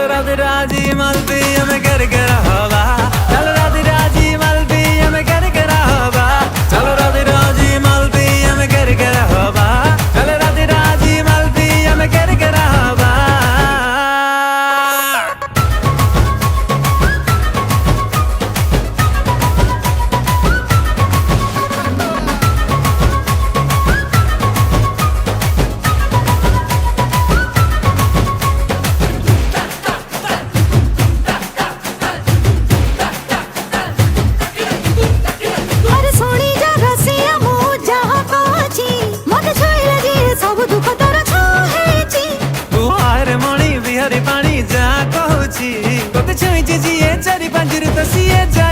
राधे राजी मलबी हमें कर हवा, चल राधे राजी मलबी हमें कर हवा, चल राधे राजी मलबी हमें कर हवा, चल राधे राजी मलबी हमें कर हवा। पानी बिहारी पानी जा कहूची तोते छुई जीए चारि पांच ऋतु सीए जा।